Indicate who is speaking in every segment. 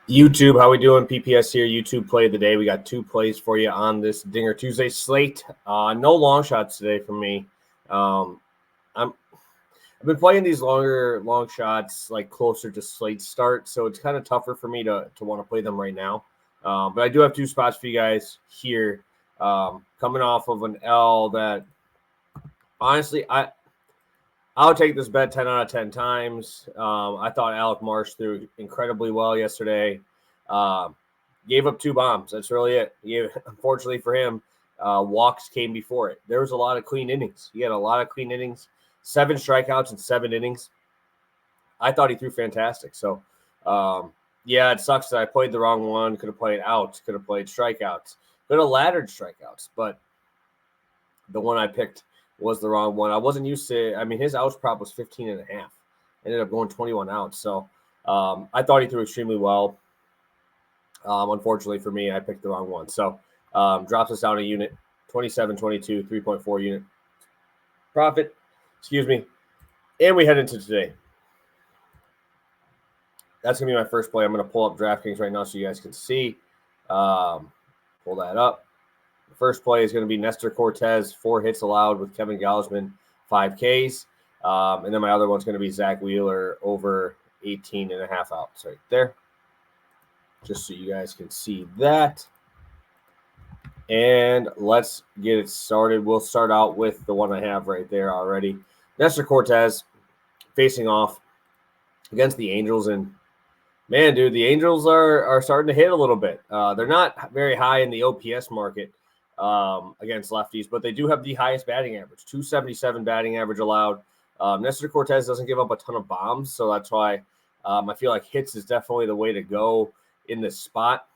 Speaker 1: YouTube, how we doing? PPS here. YouTube play of the day. We got two plays for you on this Dinger Tuesday slate. No long shots today for me. I've been playing these long shots like closer to slate start, so it's kind of tougher for me to want to play them right now. But I do have two spots for you guys here. Coming off of an L that honestly I'll take this bet 10 out of 10 times. I thought Alec Marsh threw incredibly well yesterday. Gave up two bombs. That's really it. Unfortunately for him, walks came before it. There was a lot of clean innings. He had a lot of clean innings, 7 strikeouts in 7 innings. I thought he threw fantastic. So, yeah, it sucks that I played the wrong one. Could have played outs. Could have played strikeouts. Could have laddered strikeouts. But the one I picked was the wrong one. I wasn't used to, his outs prop was 15 and a half. Ended up going 21 outs. So I thought he threw extremely well. Unfortunately for me, I picked the wrong one. So drops us down a unit, 27-22, 3.4 unit profit. Excuse me. And we head into today. That's going to be my first play. I'm going to pull up DraftKings right now so you guys can see. Pull that up. The first play is going to be Nestor Cortez, 4 hits allowed with Kevin Gausman, 5 Ks. And then my other one's going to be Zach Wheeler over 18 and a half outs right there. Just so you guys can see that. And let's get it started. We'll start out with the one I have right there already. Nestor Cortez facing off against the Angels. And, man, dude, the Angels are starting to hit a little bit. They're not very high in the OPS market against lefties, but they do have the highest batting average, 277 batting average allowed. Nestor Cortez doesn't give up a ton of bombs, so that's why I feel like hits is definitely the way to go in this spot.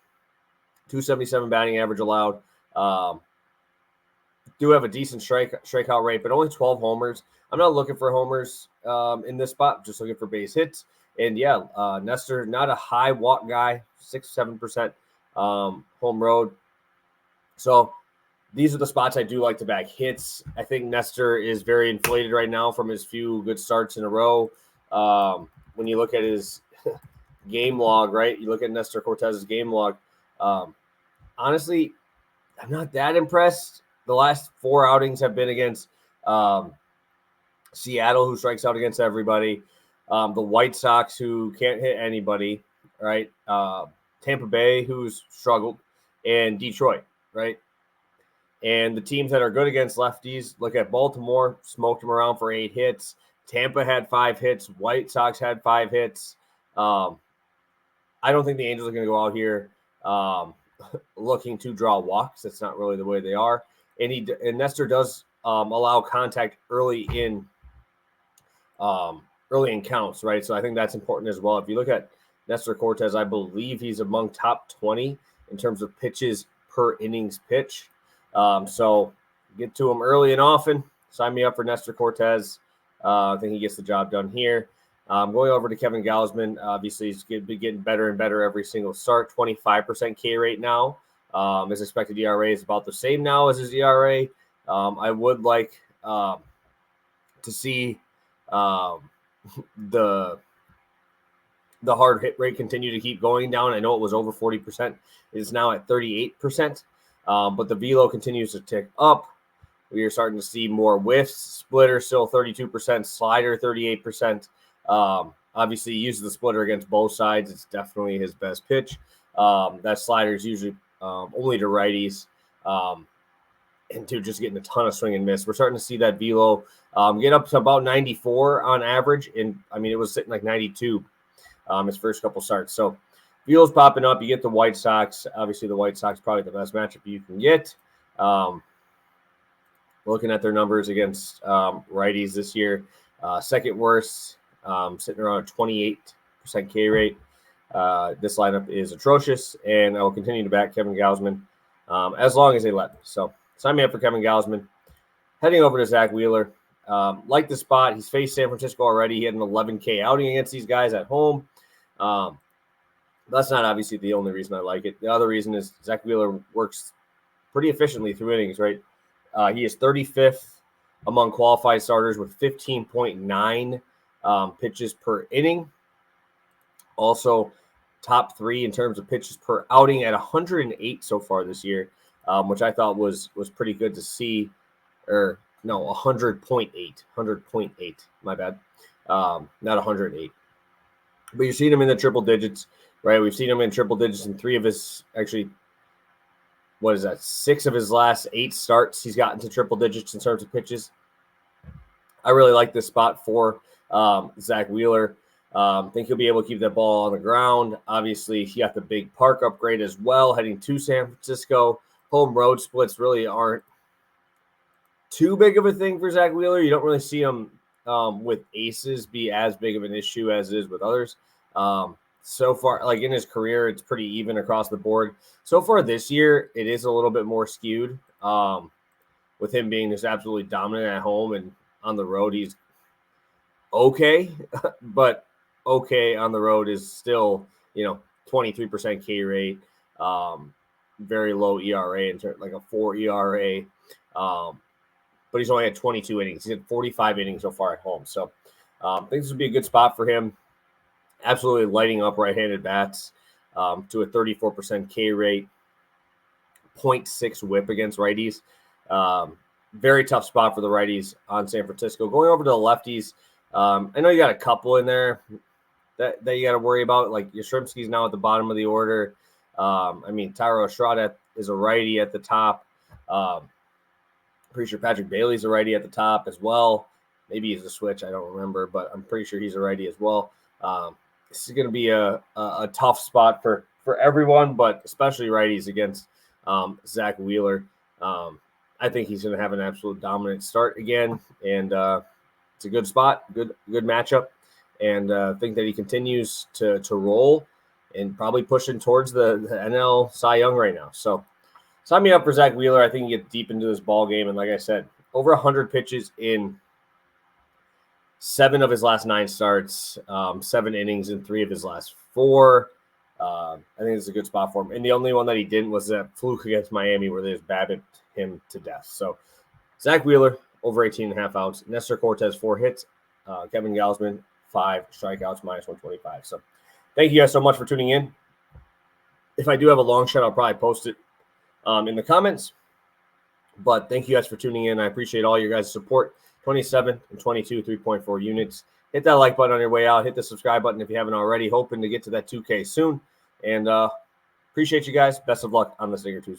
Speaker 1: 277 batting average allowed. Do have a decent strikeout rate, but only 12 homers. I'm not looking for homers in this spot, just looking for base hits. And, yeah, Nestor, not a high walk guy, 6-7% home road. So these are the spots I do like to back hits. I think Nestor is very inflated right now from his few good starts in a row. When you look at his game log, right, you look at Nestor Cortez's game log. Honestly, I'm not that impressed. The last 4 outings have been against Seattle, who strikes out against everybody. The White Sox, who can't hit anybody, right? Tampa Bay, who's struggled, and Detroit, right? And the teams that are good against lefties, look at Baltimore, smoked them around for 8 hits. Tampa had 5 hits. White Sox had 5 hits. I don't think the Angels are going to go out here looking to draw walks. That's not really the way they are. And Nestor does allow contact early in counts, right? So I think that's important as well. If you look at Nestor Cortez, I believe he's among top 20 in terms of pitches per innings pitch. So get to him early and often. Sign me up for Nestor Cortez. I think he gets the job done here. Going over to Kevin Gausman. Obviously, he's getting better and better every single start. 25% K rate now. His expected ERA is about the same now as his ERA. I would like to see the hard hit rate continue to keep going down. I know it was over 40%. It is now at 38%. But the velo continues to tick up. We are starting to see more whiffs. Splitter still 32%. Slider 38%. Obviously, he uses the splitter against both sides. It's definitely his best pitch. That slider is usually only to righties. And just getting a ton of swing and miss. We're starting to see that velo get up to about 94 on average. And, it was sitting like 92 his first couple starts. So, velo's popping up. You get the White Sox. Obviously, the White Sox probably the best matchup you can get. Looking at their numbers against righties this year, second worst, sitting around a 28% K rate. This lineup is atrocious, and I will continue to back Kevin Gausman as long as they let me. So sign me up for Kevin Gausman. Heading over to Zach Wheeler. Like the spot. He's faced San Francisco already. He had an 11K outing against these guys at home. That's not obviously the only reason I like it. The other reason is Zach Wheeler works pretty efficiently through innings, right? He is 35th among qualified starters with 15.9 pitches per inning. Also top 3 in terms of pitches per outing at 108 so far this year, which I thought was pretty good to see. Or no, 100.8, my bad. Not 108. But you've seen him in the triple digits, right? We've seen him in triple digits in 3 of his, actually, 6 of his last 8 starts. He's gotten to triple digits in terms of pitches. I really like this spot for Zach Wheeler. Think he'll be able to keep that ball on the ground. Obviously, he got the big park upgrade as well, heading to San Francisco. Home road splits really aren't too big of a thing for Zach Wheeler. You don't really see him with aces be as big of an issue as it is with others. So far, like in his career, it's pretty even across the board. So far this year, it is a little bit more skewed with him being just absolutely dominant at home, and on the road, he's okay, but okay on the road is still, 23% K rate, very low ERA, like a 4 ERA. But he's only had 22 innings. He's had 45 innings so far at home. So I think this would be a good spot for him. Absolutely lighting up right-handed bats to a 34% K rate, 0.6 whip against righties. Very tough spot for the righties on San Francisco. Going over to the lefties, I know you got a couple in there that you got to worry about. Like Yastrzemski's now at the bottom of the order. Thairo Estrada is a righty at the top. Pretty sure Patrick Bailey's a righty at the top as well. Maybe he's a switch. I don't remember, but I'm pretty sure he's a righty as well. This is going to be a tough spot for everyone, but especially righties against Zach Wheeler. I think he's going to have an absolute dominant start again, and it's a good spot, good matchup, and think that he continues to roll and probably pushing towards the NL Cy Young right now. So sign me up for Zach Wheeler. I think he gets deep into this ball game, and like I said, over 100 pitches in 7 of his last 9 starts, 7 innings in 3 of his last 4. I think it's a good spot for him. And the only one that he didn't was that fluke against Miami where they just babbitt him to death. So Zach Wheeler, over 18.5 outs. Nestor Cortez, 4 hits. Kevin Gausman, 5 strikeouts, minus 125. So thank you guys so much for tuning in. If I do have a long shot, I'll probably post it in the comments. But thank you guys for tuning in. I appreciate all your guys' support. 27 and 22, 3.4 units. Hit that like button on your way out. Hit the subscribe button if you haven't already. Hoping to get to that 2K soon. And appreciate you guys. Best of luck on this Dinger Tuesday.